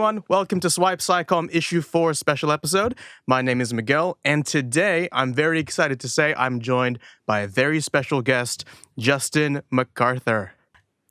everyone. Welcome to SWIPE SciComm Issue 4 special episode. My name is Miguel, and today I'm very excited to say I'm joined by a very special guest, Justin McArthur.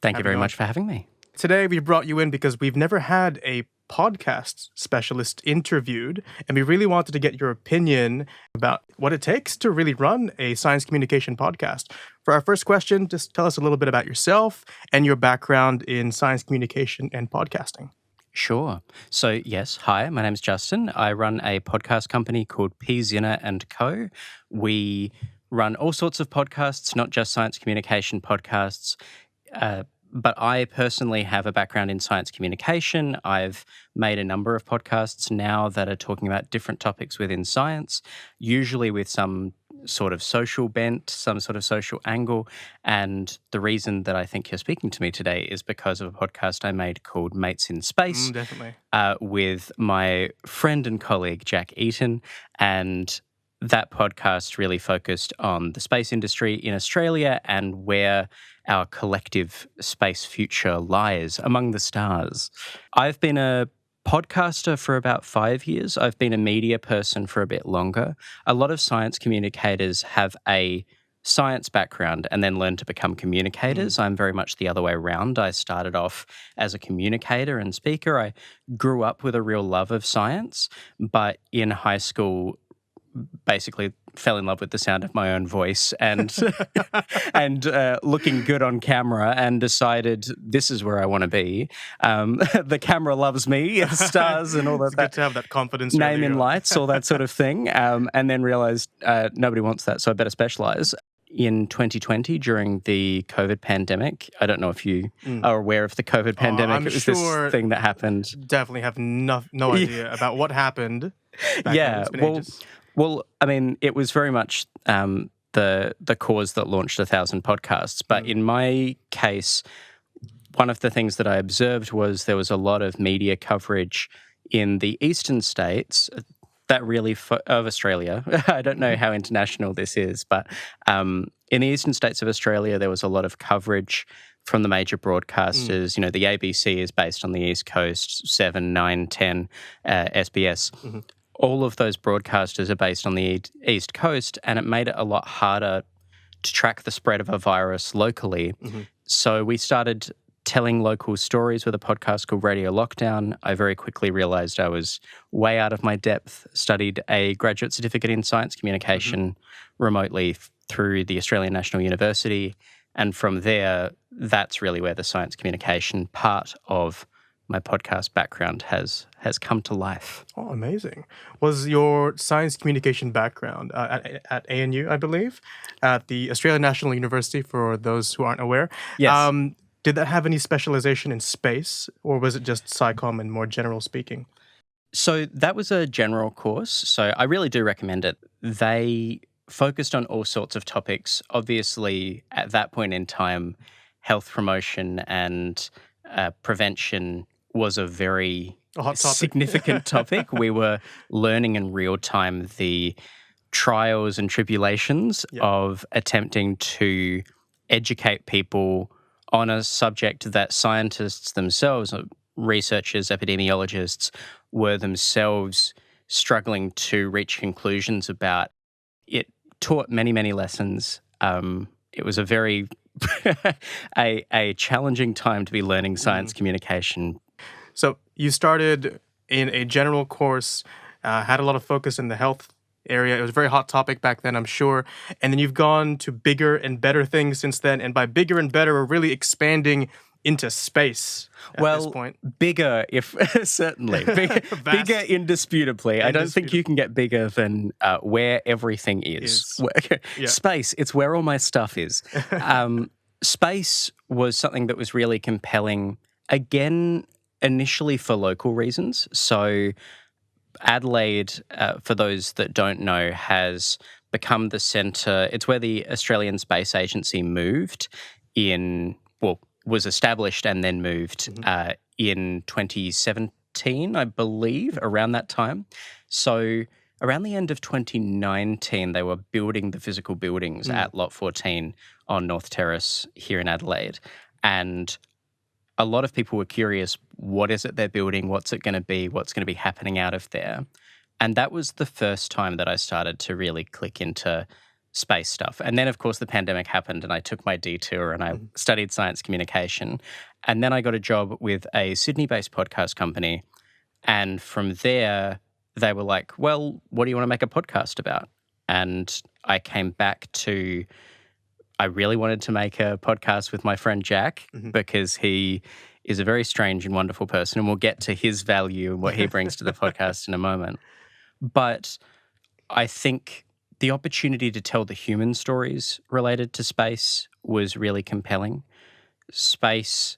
Thank you very much for having me. Today we brought you in because we've never had a podcast specialist interviewed, and we really wanted to get your opinion about what it takes to really run a science communication podcast. For our first question, just tell us a little bit about yourself and your background in science communication and podcasting. Sure. So, yes, hi, my name's Justin. I run a podcast company called Zinner Co. We run all sorts of podcasts, not just science communication podcasts, but I personally have a background in science communication. I've made a number of podcasts now that are talking about different topics within science, usually with some sort of social bent, some sort of social angle. And the reason that I think you're speaking to me today is because of a podcast I made called Mates in Space. Definitely. With my friend and colleague, Jack Eaton. And that podcast really focused on the space industry in Australia and where our collective space future lies among the stars. I've been a podcaster for about 5 years. I've been a media person for a bit longer. A lot of science communicators have a science background and then learn to become communicators. I'm very much the other way around. I started off as a communicator and speaker. I grew up with a real love of science, but in high school basically fell in love with the sound of my own voice and and looking good on camera and decided this is where I want to be. The camera loves me, the stars and all that. It's good to have that confidence. Name in lights, all that sort of thing. And then realized nobody wants that, so I better specialize. In 2020, during the COVID pandemic, I don't know if you are aware of the COVID pandemic. I'm it was sure this thing that happened. Definitely have no idea about what happened. Well, I mean, it was very much the cause that launched 1,000 podcasts. But in my case, one of the things that I observed was there was a lot of media coverage in the eastern states that really of Australia. I don't know how international this is, but in the eastern states of Australia, there was a lot of coverage from the major broadcasters. You know, the ABC is based on the East Coast, 7, 9, 10, SBS. All of those broadcasters are based on the East Coast, and it made it a lot harder to track the spread of a virus locally. So we started telling local stories with a podcast called Radio Lockdown. I very quickly realized I was way out of my depth, studied a graduate certificate in science communication remotely through the Australian National University. And from there, that's really where the science communication part of my podcast background has come to life. Oh, amazing. Was your science communication background at ANU, I believe, at the Australian National University, for those who aren't aware? Yes. Did that have any specialization in space, or was it just SciComm and more general speaking? So that was a general course, so I really do recommend it. They focused on all sorts of topics. Obviously, at that point in time, health promotion and prevention was a very significant topic. We were learning in real time the trials and tribulations of attempting to educate people on a subject that scientists themselves, researchers, epidemiologists, were themselves struggling to reach conclusions about. It taught many, many lessons. It was a very a challenging time to be learning science communication. So you started in a general course, had a lot of focus in the health area. It was a very hot topic back then, I'm sure. And then you've gone to bigger and better things since then. And by bigger and better, we're really expanding into space at this point. Bigger, if certainly. Bigger indisputably. I don't think you can get bigger than where everything is. Space, it's where all my stuff is. Space was something that was really compelling, again, initially for local reasons. So Adelaide, for those that don't know, has become the centre. It's where the Australian Space Agency moved was established and then moved in 2017, I believe, around that time. So around the end of 2019, they were building the physical buildings at Lot 14 on North Terrace here in Adelaide. And a lot of people were curious, what is it they're building? What's it going to be? What's going to be happening out of there? And that was the first time that I started to really click into space stuff. And then, of course, the pandemic happened and I took my detour and I studied science communication. And then I got a job with a Sydney-based podcast company. And from there, they were like, well, what do you want to make a podcast about? And I came back to, I really wanted to make a podcast with my friend Jack because he is a very strange and wonderful person. And we'll get to his value and what he brings to the podcast in a moment. But I think the opportunity to tell the human stories related to space was really compelling. Space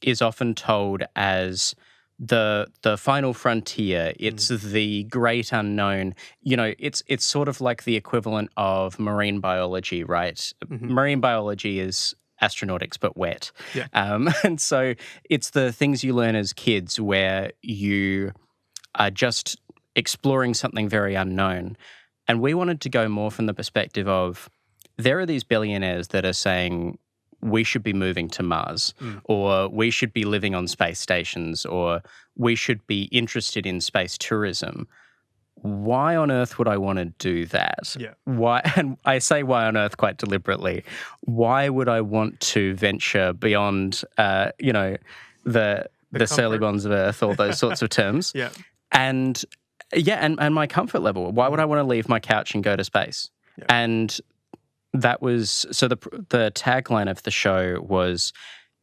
is often told as the final frontier. It's the great unknown. You know, it's sort of like the equivalent of marine biology, right? Marine biology is astronautics but wet. Yeah. And so it's the things you learn as kids where you are just exploring something very unknown. And we wanted to go more from the perspective of there are these billionaires that are saying we should be moving to Mars or we should be living on space stations or we should be interested in space tourism. Why on earth would I want to do that? Yeah. Why? And I say why on earth quite deliberately. Why would I want to venture beyond, the surly bonds of Earth, all those sorts of terms? Yeah. And and my comfort level. Why would I want to leave my couch and go to space? Yeah. And that was, so the tagline of the show was,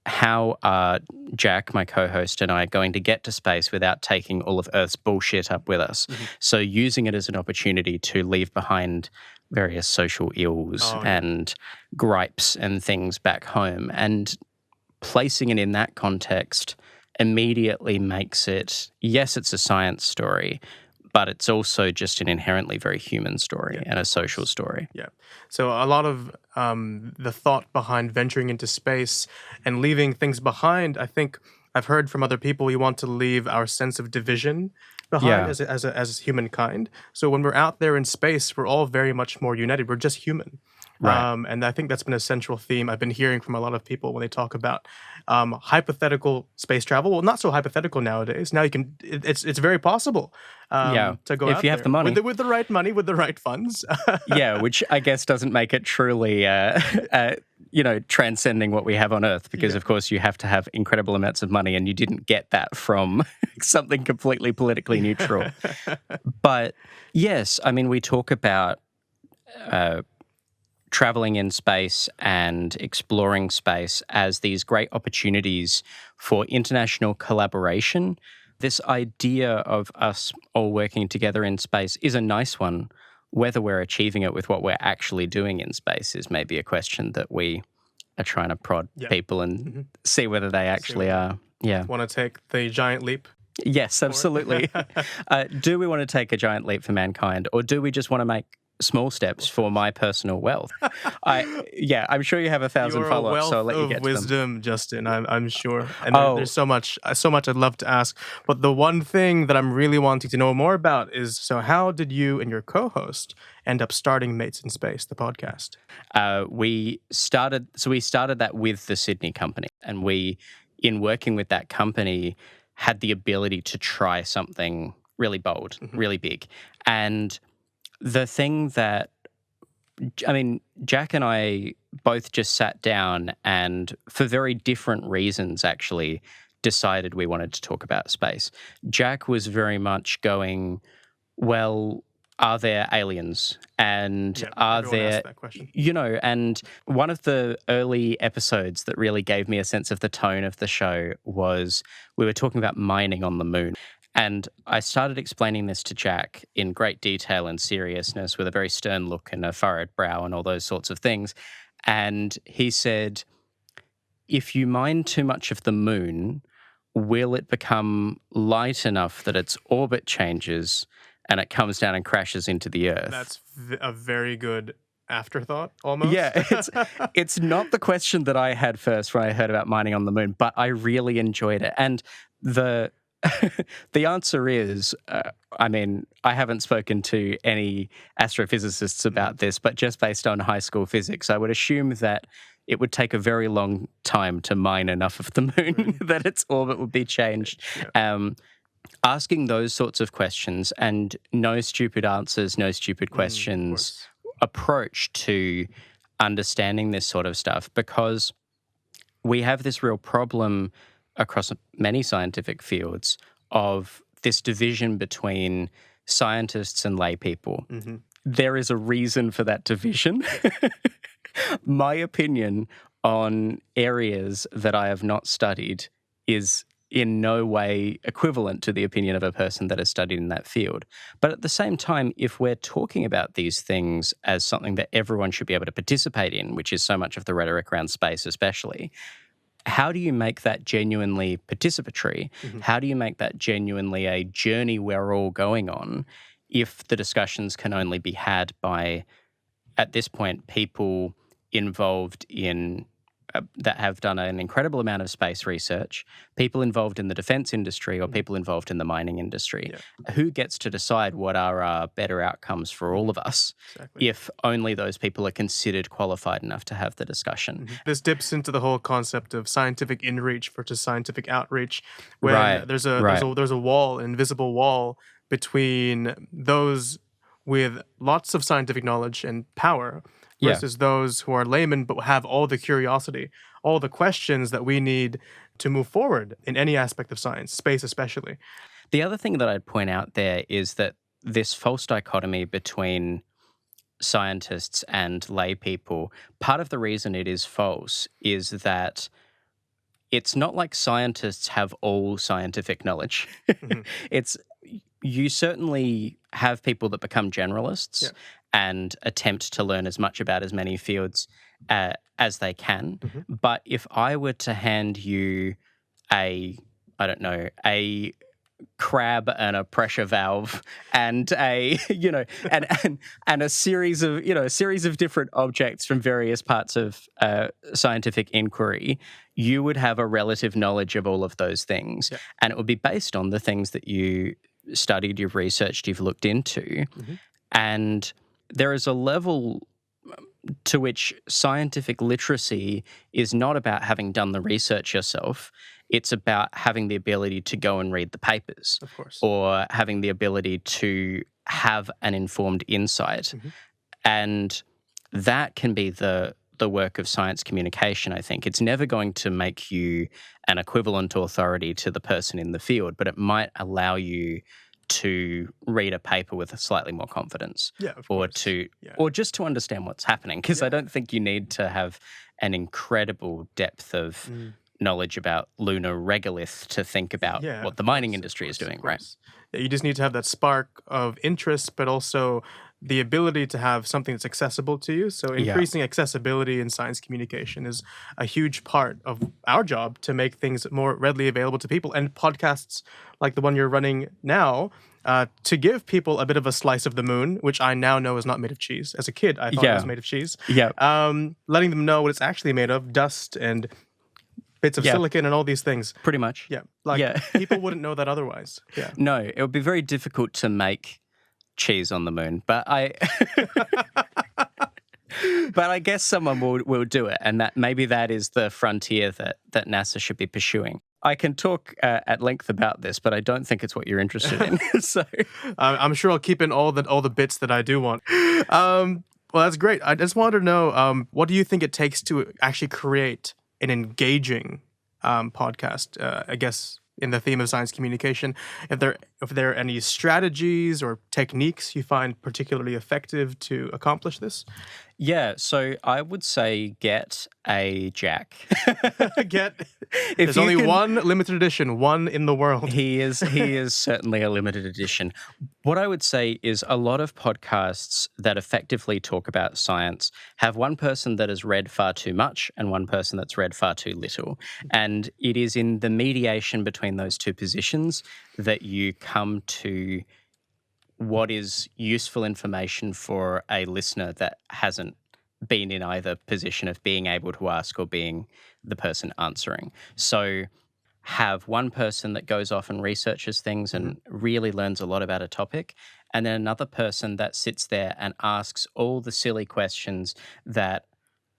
how are Jack, my co-host, and I going to get to space without taking all of Earth's bullshit up with us? So using it as an opportunity to leave behind various social ills and gripes and things back home, and placing it in that context immediately makes it, yes, it's a science story, but it's also just an inherently very human story and a social story. Yeah. So a lot of the thought behind venturing into space and leaving things behind, I think I've heard from other people, we want to leave our sense of division behind as humankind. So when we're out there in space, we're all very much more united. We're just human. Right. And I think that's been a central theme I've been hearing from a lot of people when they talk about hypothetical space travel. Well, not so hypothetical nowadays. Now you can, it's very possible to go out if you have there the money. with the right money, with the right funds. Which I guess doesn't make it truly, transcending what we have on Earth, because of course you have to have incredible amounts of money, and you didn't get that from something completely politically neutral. But yes, I mean, we talk about traveling in space and exploring space as these great opportunities for international collaboration. This idea of us all working together in space is a nice one. Whether we're achieving it with what we're actually doing in space is maybe a question that we are trying to prod people and see whether they actually are. Yeah. Want to take the giant leap? Yes, absolutely. Do we want to take a giant leap for mankind, or do we just want to make small steps for my personal wealth? I'm sure you have 1,000 follow-ups, so I'll let you get to them. Wisdom, Justin, I'm sure. And there's so much I'd love to ask. But the one thing that I'm really wanting to know more about is, so how did you and your co-host end up starting Mates in Space, the podcast? We started that with the Sydney company, and we, in working with that company, had the ability to try something really bold, really big. And the thing that, I mean, Jack and I both just sat down and, for very different reasons, actually, decided we wanted to talk about space. Jack was very much going, well, are there aliens? And are there, asked that question. And one of the early episodes that really gave me a sense of the tone of the show was, we were talking about mining on the moon. And I started explaining this to Jack in great detail and seriousness, with a very stern look and a furrowed brow and all those sorts of things. And he said, if you mine too much of the moon, will it become light enough that its orbit changes and it comes down and crashes into the Earth? That's a very good afterthought, almost. Yeah, it's not the question that I had first when I heard about mining on the moon, but I really enjoyed it. And the answer is, I haven't spoken to any astrophysicists about this, but just based on high school physics, I would assume that it would take a very long time to mine enough of the moon that its orbit would be changed. Asking those sorts of questions and no stupid answers, no stupid questions approach to understanding this sort of stuff, because we have this real problem across many scientific fields of this division between scientists and lay people. There is a reason for that division. My opinion on areas that I have not studied is in no way equivalent to the opinion of a person that has studied in that field. But at the same time, if we're talking about these things as something that everyone should be able to participate in, which is so much of the rhetoric around space especially, how do you make that genuinely participatory? How do you make that genuinely a journey we're all going on if the discussions can only be had by, at this point, people involved in that have done an incredible amount of space research, people involved in the defense industry or people involved in the mining industry? Who gets to decide what are our better outcomes for all of us if only those people are considered qualified enough to have the discussion? This dips into the whole concept of scientific inreach versus scientific outreach, where there's a wall, an invisible wall between those with lots of scientific knowledge and power versus those who are laymen but have all the curiosity, all the questions that we need to move forward in any aspect of science, space especially. The other thing that I'd point out there is that this false dichotomy between scientists and lay people, part of the reason it is false is that it's not like scientists have all scientific knowledge. You certainly have people that become generalists and attempt to learn as much about as many fields as they can. But if I were to hand you a crab and a pressure valve and and a series of different objects from various parts of scientific inquiry, you would have a relative knowledge of all of those things, and it would be based on the things that you studied, you've researched, you've looked into. And there is a level to which scientific literacy is not about having done the research yourself. It's about having the ability to go and read the papers, of course, or having the ability to have an informed insight. And that can be the work of science communication, I think. It's never going to make you an equivalent authority to the person in the field, but it might allow you to read a paper with a slightly more confidence, or just to understand what's happening. Because I don't think you need to have an incredible depth of knowledge about lunar regolith to think about what the mining industry is doing, right? Yeah, you just need to have that spark of interest, but also the ability to have something that's accessible to you. So increasing accessibility in science communication is a huge part of our job to make things more readily available to people. And podcasts like the one you're running now, to give people a bit of a slice of the moon, which I now know is not made of cheese. As a kid, I thought it was made of cheese. Letting them know what it's actually made of, dust and bits of silicon and all these things. Pretty much. People wouldn't know that otherwise. No, it would be very difficult to make cheese on the moon, but I guess someone will do it, and that is the frontier that NASA should be pursuing. I can talk at length about this, but I don't think it's what you're interested in. So I'm sure I'll keep in all the bits that I do want. Well, that's great. I just wanted to know, what do you think it takes to actually create an engaging podcast? I guess in the theme of science communication, if there are any strategies or techniques you find particularly effective to accomplish this? Yeah, so I would say get a Jack. There's only one limited edition, one in the world. He is certainly a limited edition. What I would say is a lot of podcasts that effectively talk about science have one person that has read far too much and one person that's read far too little. And it is in the mediation between those two positions that you come to what is useful information for a listener that hasn't been in either position of being able to ask or being the person answering. So have one person that goes off and researches things and really learns a lot about a topic, and then another person that sits there and asks all the silly questions that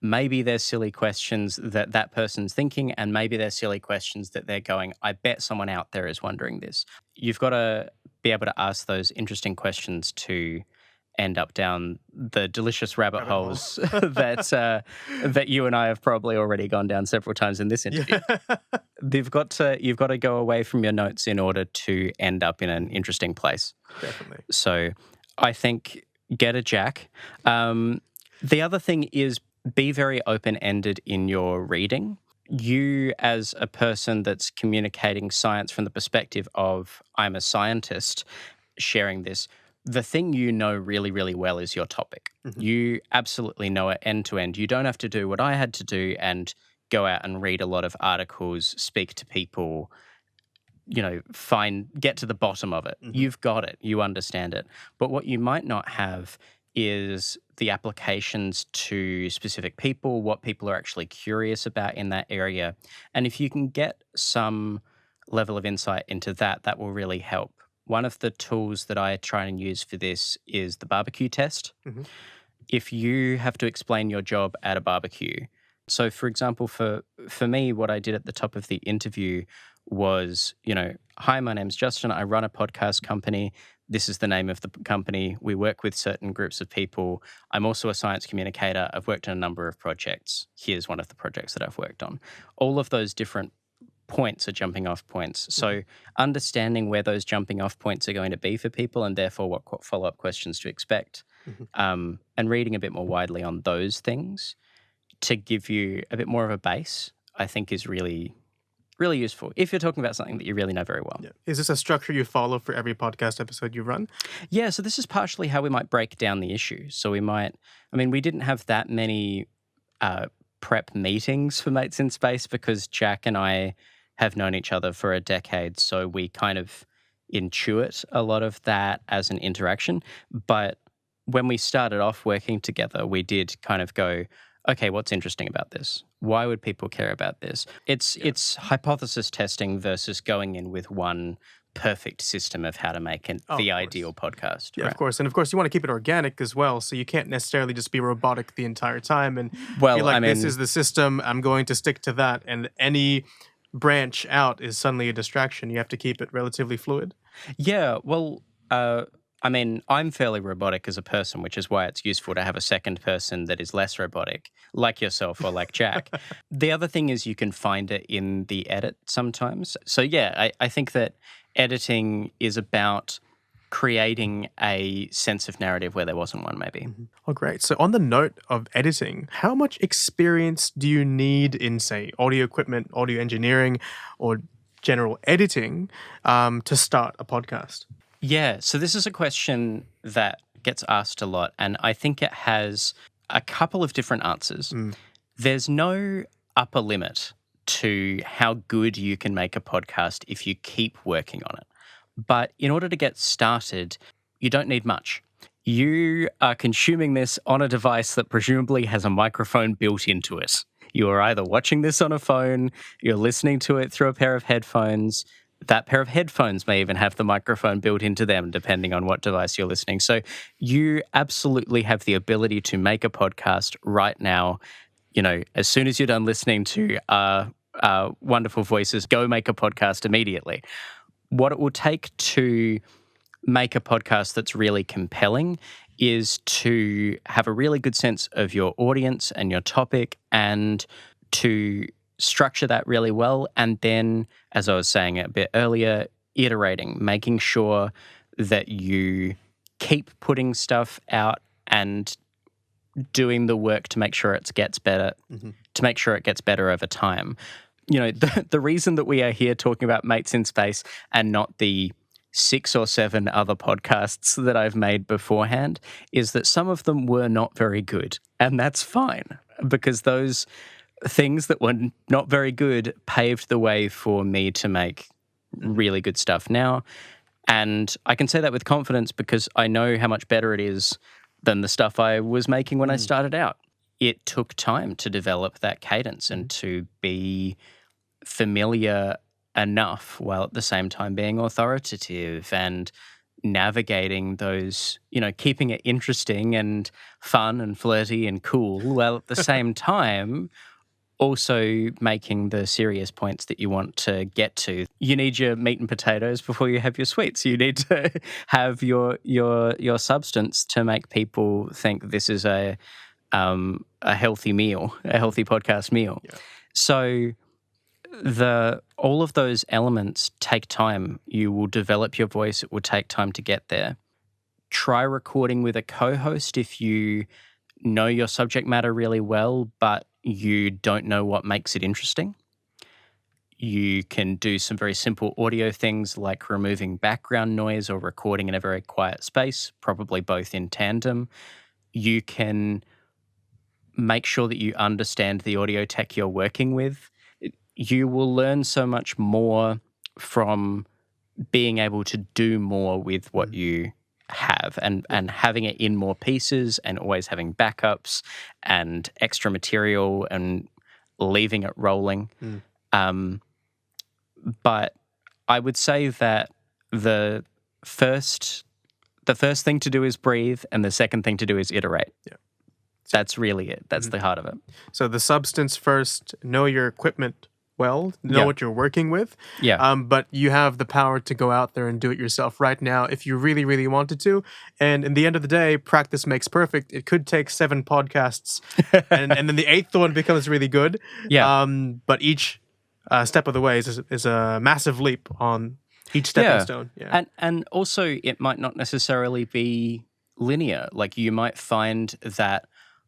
maybe there's silly questions that that person's thinking, and maybe there's silly questions that they're going, I bet someone out there is wondering this. You've got to be able to ask those interesting questions to end up down the delicious rabbit holes that you and I have probably already gone down several times in this interview. Yeah. You've got to go away from your notes in order to end up in an interesting place. Definitely. So I think get a Jack. The other thing is be very open-ended in your reading. You, as a person that's communicating science from the perspective of I'm a scientist sharing this, the thing you know really, really well is your topic. Mm-hmm. You absolutely know it end to end. You don't have to do what I had to do and go out and read a lot of articles, speak to people, get to the bottom of it. Mm-hmm. You've got it. You understand it. But what you might not have is the applications to specific people, what people are actually curious about in that area. And if you can get some level of insight into that, that will really help. One of the tools that I try and use for this is the barbecue test. Mm-hmm. If you have to explain your job at a barbecue, so for example, for me, what I did at the top of the interview was, hi, my name's Justin. I run a podcast company. This is the name of the company. We work with certain groups of people. I'm also a science communicator. I've worked on a number of projects. Here's one of the projects that I've worked on. All of those different points are jumping off points. So understanding where those jumping off points are going to be for people and therefore what follow-up questions to expect, and reading a bit more widely on those things to give you a bit more of a base, I think is really, really useful if you're talking about something that you really know very well. Yeah. Is this a structure you follow for every podcast episode you run? Yeah, so this is partially how we might break down the issue. So we didn't have that many prep meetings for Mates in Space because Jack and I have known each other for a decade, so we kind of intuit a lot of that as an interaction. But when we started off working together, we did kind of go, okay, what's interesting about this? Why would people care about this? It's hypothesis testing versus going in with one perfect system of how to make the ideal podcast. Yeah, right? of course. And of course, you want to keep it organic as well. So you can't necessarily just be robotic the entire time and feel like this is the system, I'm going to stick to that. And any branch out is suddenly a distraction. You have to keep it relatively fluid. Yeah, well, I'm fairly robotic as a person, which is why it's useful to have a second person that is less robotic, like yourself or like Jack. The other thing is you can find it in the edit sometimes. So yeah, I think that editing is about creating a sense of narrative where there wasn't one, maybe. Mm-hmm. Oh, great. So on the note of editing, how much experience do you need in, say, audio equipment, audio engineering, or general editing to start a podcast? Yeah, so this is a question that gets asked a lot, and I think it has a couple of different answers. There's no upper limit to how good you can make a podcast if you keep working on it. But in order to get started, you don't need much. You are consuming this on a device that presumably has a microphone built into it. You are either watching this on a phone, you're listening to it through a pair of headphones. That pair of headphones may even have the microphone built into them, depending on what device you're listening. So you absolutely have the ability to make a podcast right now. As soon as you're done listening to our wonderful voices, go make a podcast immediately. What it will take to make a podcast that's really compelling is to have a really good sense of your audience and your topic and to structure that really well. And then, as I was saying a bit earlier, iterating, making sure that you keep putting stuff out and doing the work to make sure it gets better, to make sure it gets better over time. The reason that we are here talking about Mates in Space and not the 6 or 7 other podcasts that I've made beforehand is that some of them were not very good. And that's fine, because those things that were not very good paved the way for me to make really good stuff now. And I can say that with confidence because I know how much better it is than the stuff I was making when I started out. It took time to develop that cadence and to be familiar enough while at the same time being authoritative and navigating those, keeping it interesting and fun and flirty and cool, while at the same time also making the serious points that you want to get to. You need your meat and potatoes before you have your sweets. You need to have your substance to make people think this is a healthy meal, a healthy podcast meal. Yeah. So all of those elements take time. You will develop your voice. It will take time to get there. Try recording with a co-host if you know your subject matter really well, but you don't know what makes it interesting. You can do some very simple audio things like removing background noise or recording in a very quiet space, probably both in tandem. You can make sure that you understand the audio tech you're working with. You will learn so much more from being able to do more with what you have and having it in more pieces and always having backups and extra material and leaving it rolling. But I would say that the first thing to do is breathe, and the second thing to do is iterate. Yeah. That's really it. That's the heart of it. So the substance first, know your equipment well, know what you're working with. Yeah. But you have the power to go out there and do it yourself right now if you really, really wanted to. And in the end of the day, practice makes perfect. It could take 7 podcasts and then the 8th one becomes really good. Yeah. But each step of the way is a massive leap on each stepping stone. Yeah. And also it might not necessarily be linear. Like you might find that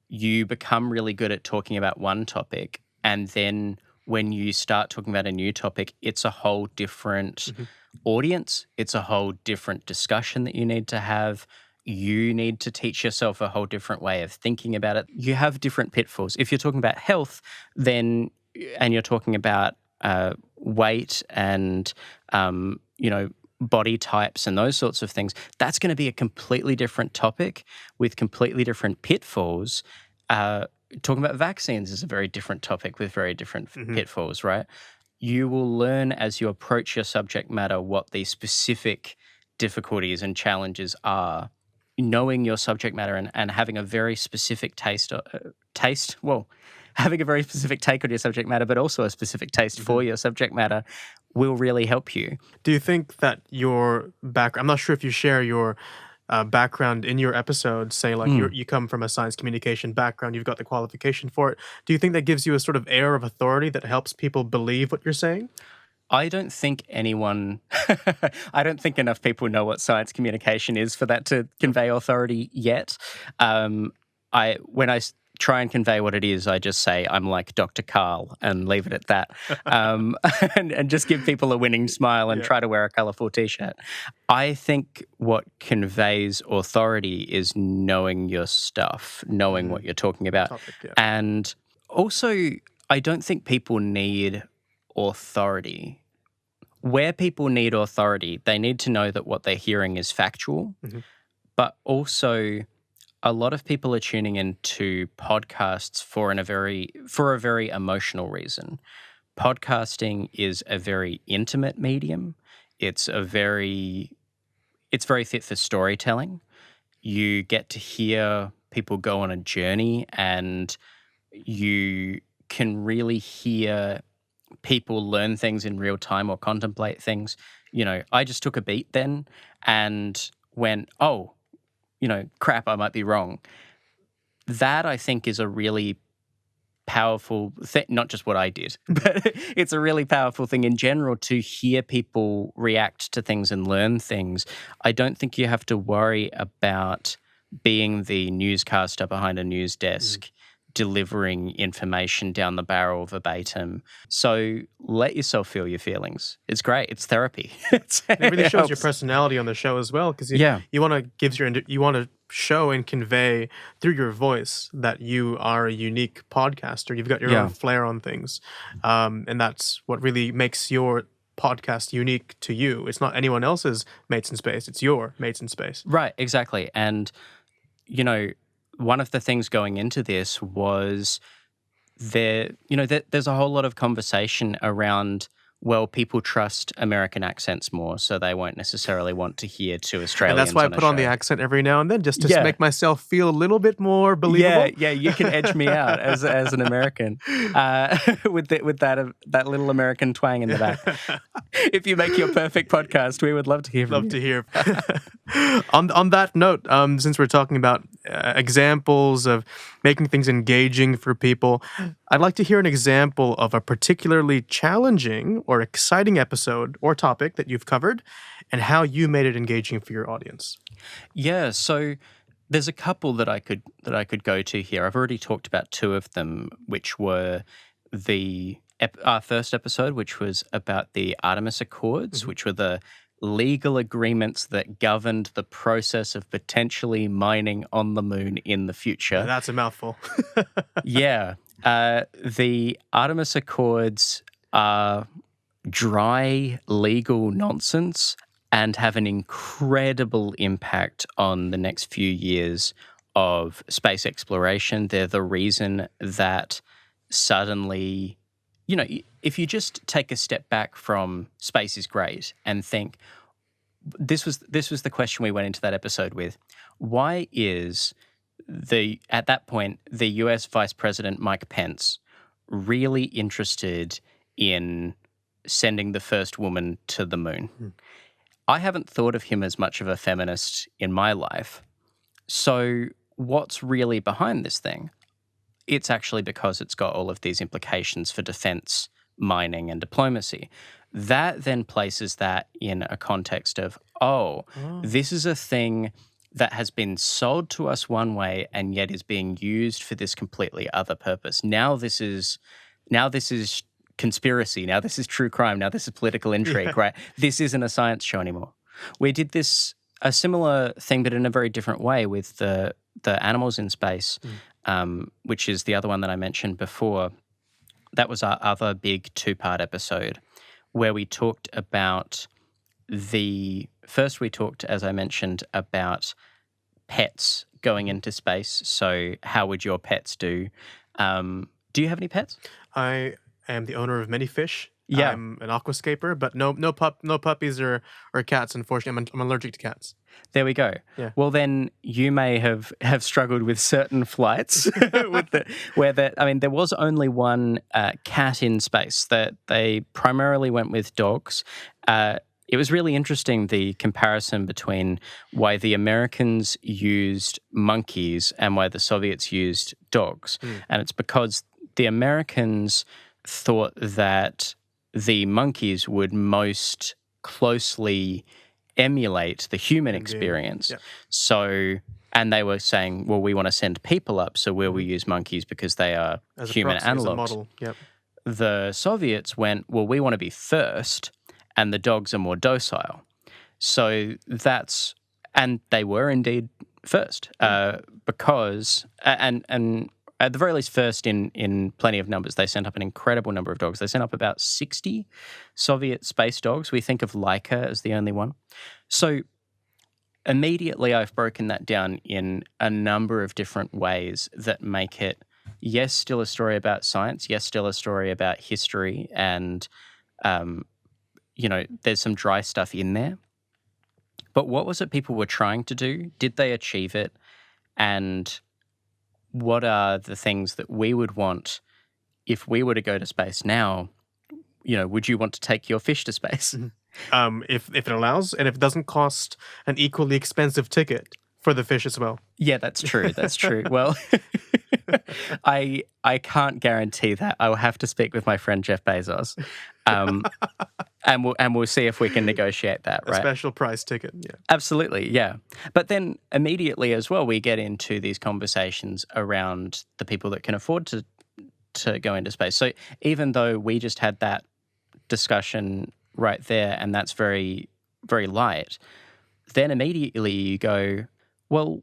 you become really good at talking about one topic, and then when you start talking about a new topic, it's a whole different audience. It's a whole different discussion that you need to have. You need to teach yourself a whole different way of thinking about it. You have different pitfalls. If you're talking about health, and you're talking about weight and, body types and those sorts of things, that's going to be a completely different topic with completely different pitfalls. Talking about vaccines is a very different topic with very different pitfalls, right? You will learn as you approach your subject matter what the specific difficulties and challenges are. Knowing your subject matter and having a very specific having a very specific take on your subject matter, but also a specific taste for your subject matter will really help you. Do you think that your background, I'm not sure if you share your background in your episode, say like you come from a science communication background, you've got the qualification for it. Do you think that gives you a sort of air of authority that helps people believe what you're saying? I don't think I don't think enough people know what science communication is for that to convey authority yet. When I try and convey what it is, I just say I'm like Dr. Carl and leave it at that, and just give people a winning smile and try to wear a colourful T-shirt. I think what conveys authority is knowing your stuff, knowing what you're talking about. And also, I don't think people need authority. Where people need authority, they need to know that what they're hearing is factual, but also a lot of people are tuning into podcasts for a very emotional reason. Podcasting is a very intimate medium. It's very fit for storytelling. You get to hear people go on a journey, and you can really hear people learn things in real time or contemplate things. I just took a beat then and went, oh, crap, I might be wrong. That, I think, is a really powerful thing, not just what I did, but it's a really powerful thing in general to hear people react to things and learn things. I don't think you have to worry about being the newscaster behind a news desk, delivering information down the barrel verbatim. So let yourself feel your feelings. It's great. It's therapy. It really shows your personality on the show as well, because you want to show and convey through your voice that you are a unique podcaster. You've got your own flair on things, and that's what really makes your podcast unique to you. It's not anyone else's Mates in Space. It's your Mates in Space. Right. Exactly. And one of the things going into this was there's a whole lot of conversation around well, people trust American accents more, so they won't necessarily want to hear two Australians. And that's why I on a put on the show. accent every now and then, just to make myself feel a little bit more believable. Yeah, you can edge me out as an American with that little American twang in the back. If you make your perfect podcast, we would love to hear from you. Love to hear. On that note, since we're talking about examples of making things engaging for people, I'd like to hear an example of a particularly challenging or exciting episode or topic that you've covered and how you made it engaging for your audience. Yeah, so there's a couple that I could go to here. I've already talked about two of them, which were our first episode, which was about the Artemis Accords, which were the legal agreements that governed the process of potentially mining on the moon in the future. Yeah, that's a mouthful. Yeah. The Artemis Accords are dry legal nonsense and have an incredible impact on the next few years of space exploration. They're the reason that suddenly, if you just take a step back from space is great and think, this was the question we went into that episode with. Why is at that point the US Vice President Mike Pence really interested in sending the first woman to the moon? I haven't thought of him as much of a feminist in my life. So what's really behind this thing? It's actually because it's got all of these implications for defense, mining, and diplomacy. That then places that in a context of, this is a thing that has been sold to us one way and yet is being used for this completely other purpose. Now this is conspiracy. Now this is true crime. Now this is political intrigue, right? This isn't a science show anymore. We did a similar thing, but in a very different way with the animals in space, which is the other one that I mentioned before. That was our other big two-part episode where we talked about first we talked, as I mentioned, about pets going into space. So how would your pets do? Do you have any pets? I am the owner of many fish. Yeah. I'm an aquascaper, but no puppies or cats, unfortunately. I'm allergic to cats. There we go. Yeah. Well, then you may have struggled with certain flights there was only one cat in space. That they primarily went with dogs. It was really interesting, the comparison between why the Americans used monkeys and why the Soviets used dogs. And it's because the Americans thought that the monkeys would most closely emulate the human experience. Yeah. So, and they were saying, well, we want to send people up, so we will use monkeys because they are as human proxy, analogs. As a model. Yep. The Soviets went, well, we want to be first, and the dogs are more docile. So and they were indeed first because, and at the very least first in plenty of numbers. They sent up an incredible number of dogs. They sent up about 60 Soviet space dogs. We think of Laika as the only one. So immediately I've broken that down in a number of different ways that make it, yes, still a story about science, yes, still a story about history, and, there's some dry stuff in there. But what was it people were trying to do? Did they achieve it? And what are the things that we would want if we were to go to space now? Would you want to take your fish to space? If it allows, and if it doesn't cost an equally expensive ticket for the fish as well. Yeah, that's true. That's true. Well, I can't guarantee that. I will have to speak with my friend Jeff Bezos, and we'll see if we can negotiate that. Right? A special price ticket. Yeah, absolutely. Yeah, but then immediately as well, we get into these conversations around the people that can afford to go into space. So even though we just had that discussion right there, and that's very, very light, then immediately you go, well,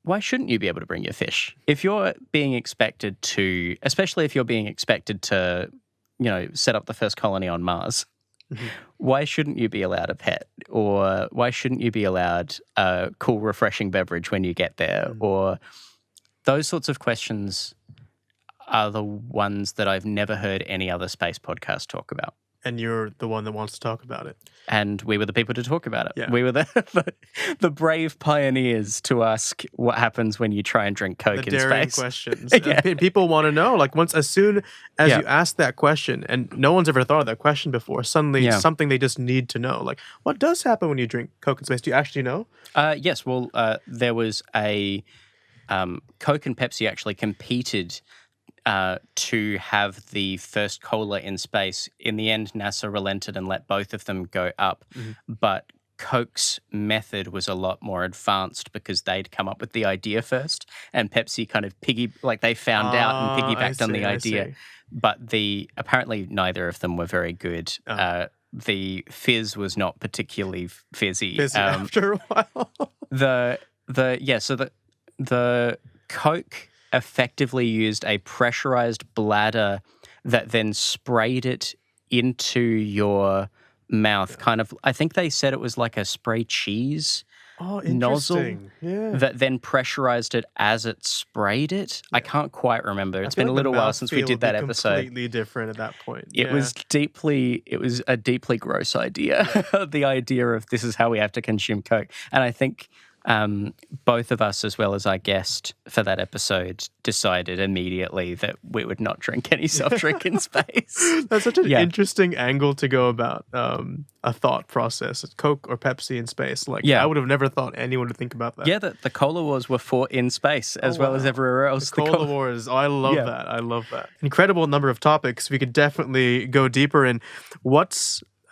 why shouldn't you be able to bring your fish? If you're being expected to, especially if you're being expected to, set up the first colony on Mars, why shouldn't you be allowed a pet? Or why shouldn't you be allowed a cool, refreshing beverage when you get there? Or those sorts of questions are the ones that I've never heard any other space podcast talk about. And you're the one that wants to talk about it. And we were the people to talk about it. Yeah. We were the brave pioneers to ask what happens when you try and drink Coke The in daring space. questions. Yeah. People want to know, like, as soon as Yeah. you ask that question, and no one's ever thought of that question before, suddenly something they just need to know. Like, what does happen when you drink Coke in space? Do you actually know? Yes. Well, there was a Coke and Pepsi actually competed to have the first cola in space. In the end, NASA relented and let both of them go up. But Coke's method was a lot more advanced because they'd come up with the idea first, and Pepsi kind of they found out and piggybacked on the idea. But apparently neither of them were very good. The fizz was not particularly fizzy. After a while. The Coke effectively used a pressurized bladder that then sprayed it into your mouth. Kind of, I think they said it was like a spray cheese nozzle that then pressurized it as it sprayed it. I can't quite remember. It's been a little while since we did that episode. Completely different at that point. It was a deeply gross idea. The idea of this is how we have to consume Coke. And I think both of us, as well as our guest for that episode, decided immediately that we would not drink any soft drink in space. That's such an interesting angle to go about a thought process. Coke or Pepsi in space. I would have never thought anyone would think about that. Yeah, the Cola Wars were fought in space as well as everywhere else. The Cola Wars. Oh, I love that. I love that. Incredible number of topics. We could definitely go deeper in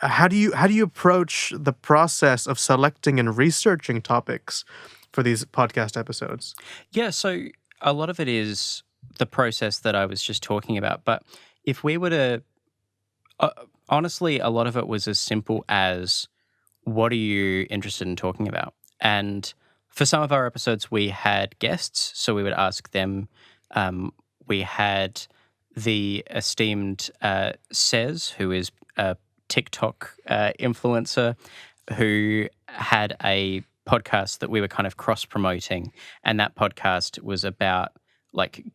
how do you approach the process of selecting and researching topics for these podcast episodes? Yeah, so a lot of it is the process that I was just talking about. But if we were to, honestly, a lot of it was as simple as, what are you interested in talking about? And for some of our episodes, we had guests, so we would ask them. We had the esteemed Cez, who is a TikTok influencer, who had a podcast that we were kind of cross-promoting, and that podcast was about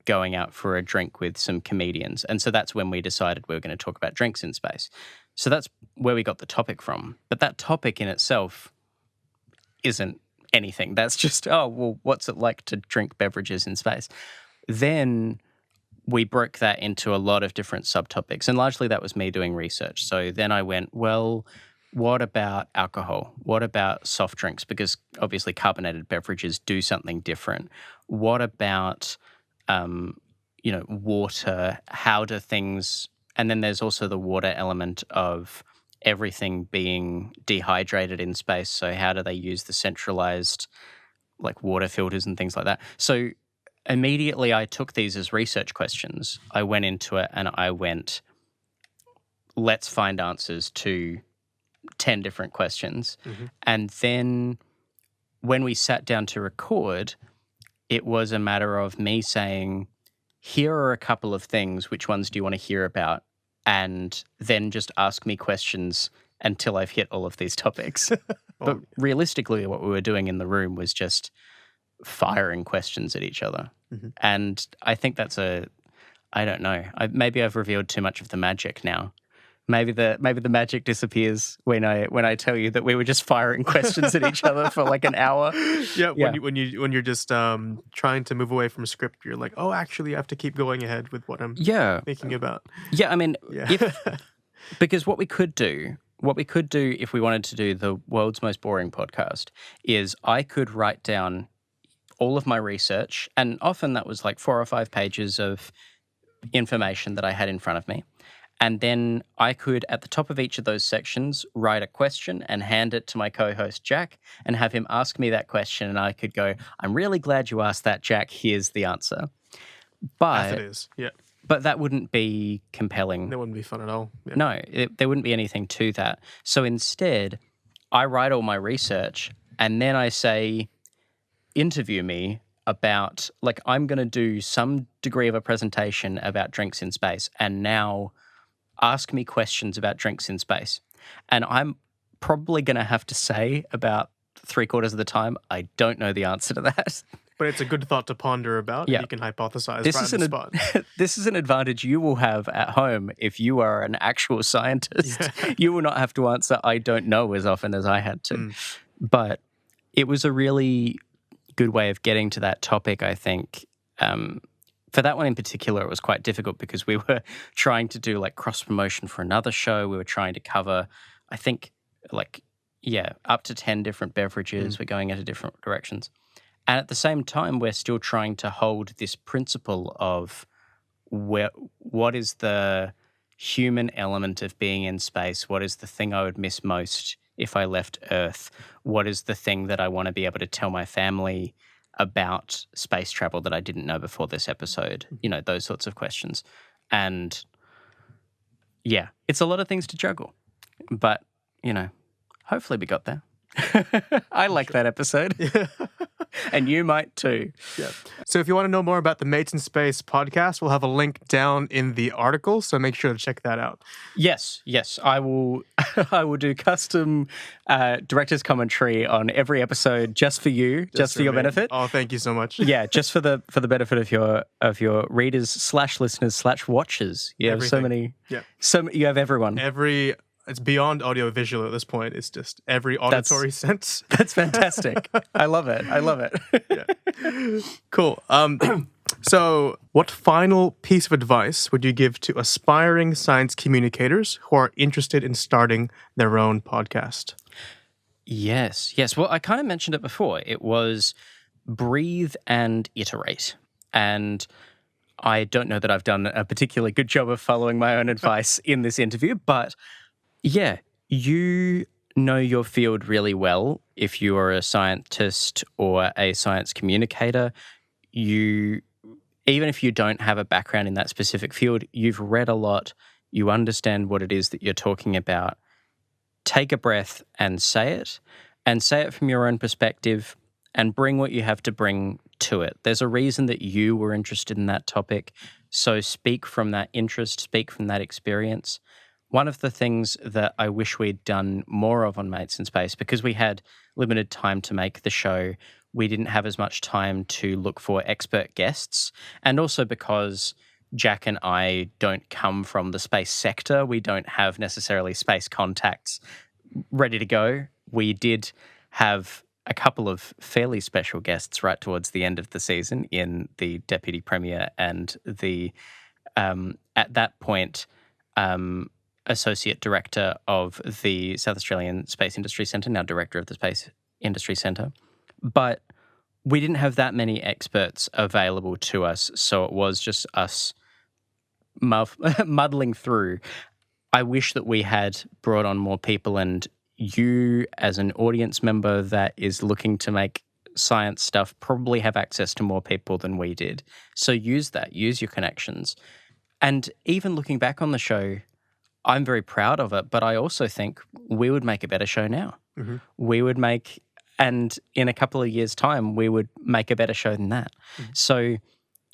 going out for a drink with some comedians. And so that's when we decided we were going to talk about drinks in space. So that's where we got the topic from. But that topic in itself isn't anything. That's just, what's it like to drink beverages in space? Then we broke that into a lot of different subtopics, and largely that was me doing research. So then I went, well, what about alcohol? What about soft drinks? Because obviously carbonated beverages do something different. What about, water? How do things... And then there's also the water element of everything being dehydrated in space. So how do they use the centralized, water filters and things like that? So immediately I took these as research questions. I went into it and I went, let's find answers to 10 different questions. And then when we sat down to record, it was a matter of me saying, here are a couple of things, which ones do you want to hear about? And then just ask me questions until I've hit all of these topics. But realistically, what we were doing in the room was just firing questions at each other. And I think that's I don't know. Maybe I've revealed too much of the magic now. Maybe the magic disappears when I tell you that we were just firing questions at each other for an hour. Yeah, when you're just trying to move away from script, you're like, oh, actually, I have to keep going ahead with what I'm thinking about. Yeah, I mean, because what we could do if we wanted to do the world's most boring podcast is I could write down all of my research, and often that was 4 or 5 pages of information that I had in front of me. And then I could, at the top of each of those sections, write a question and hand it to my co-host, Jack, and have him ask me that question. And I could go, I'm really glad you asked that, Jack. Here's the answer. But as it is, yeah. But that wouldn't be compelling. That wouldn't be fun at all. Yeah. No, there wouldn't be anything to that. So instead, I write all my research and then I say, interview me about, I'm going to do some degree of a presentation about drinks in space, and now ask me questions about drinks in space. And I'm probably going to have to say about 3/4 of the time, I don't know the answer to that. But it's a good thought to ponder about, and you can hypothesize right on the spot. This is an advantage you will have at home if you are an actual scientist. Yeah. You will not have to answer "I don't know" as often as I had to. But it was a really good way of getting to that topic, I think. For that one in particular, it was quite difficult because we were trying to do like cross-promotion for another show. We were trying to cover, I think, up to 10 different beverages. We're going into different directions. And at the same time, we're still trying to hold this principle of what is the human element of being in space? What is the thing I would miss most if I left Earth? What is the thing that I want to be able to tell my family about space travel that I didn't know before this episode? You know, those sorts of questions. And yeah, it's a lot of things to juggle. But, you know, hopefully we got there. I like that episode. And you might too. Yeah. So if you want to know more about the Mates in Space podcast, we'll have a link down in the article, so make sure to check that out. Yes. I will I will do custom director's commentary on every episode just for you, just for your benefit. Oh, thank you so much. Yeah, just for the benefit of your readers / listeners / watchers. You have so many. Yeah. You have everyone. It's beyond audio visual at this point. It's just every auditory sense. That's fantastic. I love it. Yeah. Cool. So what final piece of advice would you give to aspiring science communicators who are interested in starting their own podcast? Yes. Well, I kind of mentioned it before. It was breathe and iterate. And I don't know that I've done a particularly good job of following my own advice in this interview, but yeah, you know your field really well. If you are a scientist or a science communicator, even if you don't have a background in that specific field, you've read a lot, you understand what it is that you're talking about. Take a breath and say it from your own perspective, and bring what you have to bring to it. There's a reason that you were interested in that topic, so speak from that interest, speak from that experience. One of the things that I wish we'd done more of on Mates in Space, because we had limited time to make the show, we didn't have as much time to look for expert guests, and also because Jack and I don't come from the space sector, we don't have necessarily space contacts ready to go. We did have a couple of fairly special guests right towards the end of the season in the Deputy Premier and the, at that point, Associate Director of the South Australian Space Industry Centre, now Director of the Space Industry Centre. But we didn't have that many experts available to us, so it was just us muddling through. I wish that we had brought on more people, and you as an audience member that is looking to make science stuff probably have access to more people than we did. So use your connections. And even looking back on the show, I'm very proud of it, but I also think we would make a better show now. Mm-hmm. We would make, and in a couple of years' time, we would make a better show than that. Mm-hmm. So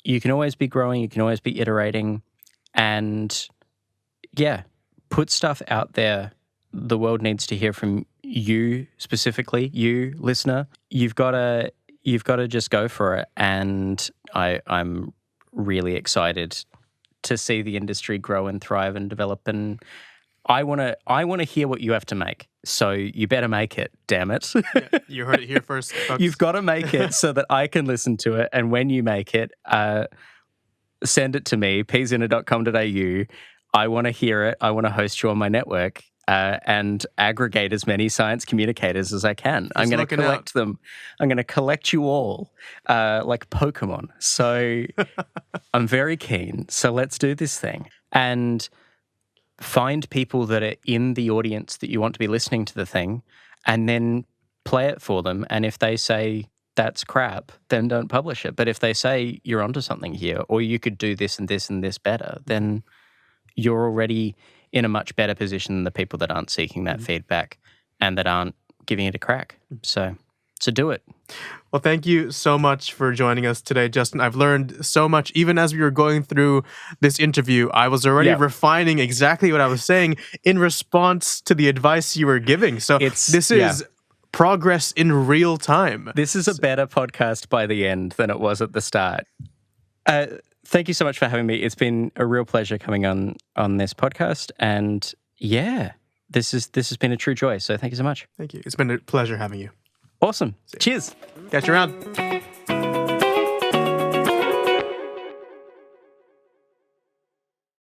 you can always be growing, you can always be iterating, and yeah, put stuff out there. The world needs to hear from you specifically, you listener. You've got to just go for it, and I'm really excited to see the industry grow and thrive and develop, and I want to hear what you have to make. So you better make it, damn it. Yeah, you heard it here first, folks. You've got to make it so that I can listen to it, and when you make it, send it to me, pzinner.com.au. I want to hear it. I want to host you on my network and aggregate as many science communicators as I can. I'm going to collect them. I'm going to collect you all like Pokemon. So I'm very keen. So let's do this thing. And find people that are in the audience that you want to be listening to the thing, and then play it for them. And if they say that's crap, then don't publish it. But if they say you're onto something here, or you could do this and this and this better, then you're already in a much better position than the people that aren't seeking that feedback and that aren't giving it a crack. So do it. Well, thank you so much for joining us today, Justin. I've learned so much. Even as we were going through this interview, I was already refining exactly what I was saying in response to the advice you were giving. So this is progress in real time. This is a better podcast by the end than it was at the start. Thank you so much for having me. It's been a real pleasure coming on this podcast. And yeah, this has been a true joy. So thank you so much. Thank you. It's been a pleasure having you. Awesome. Cheers. Catch you around.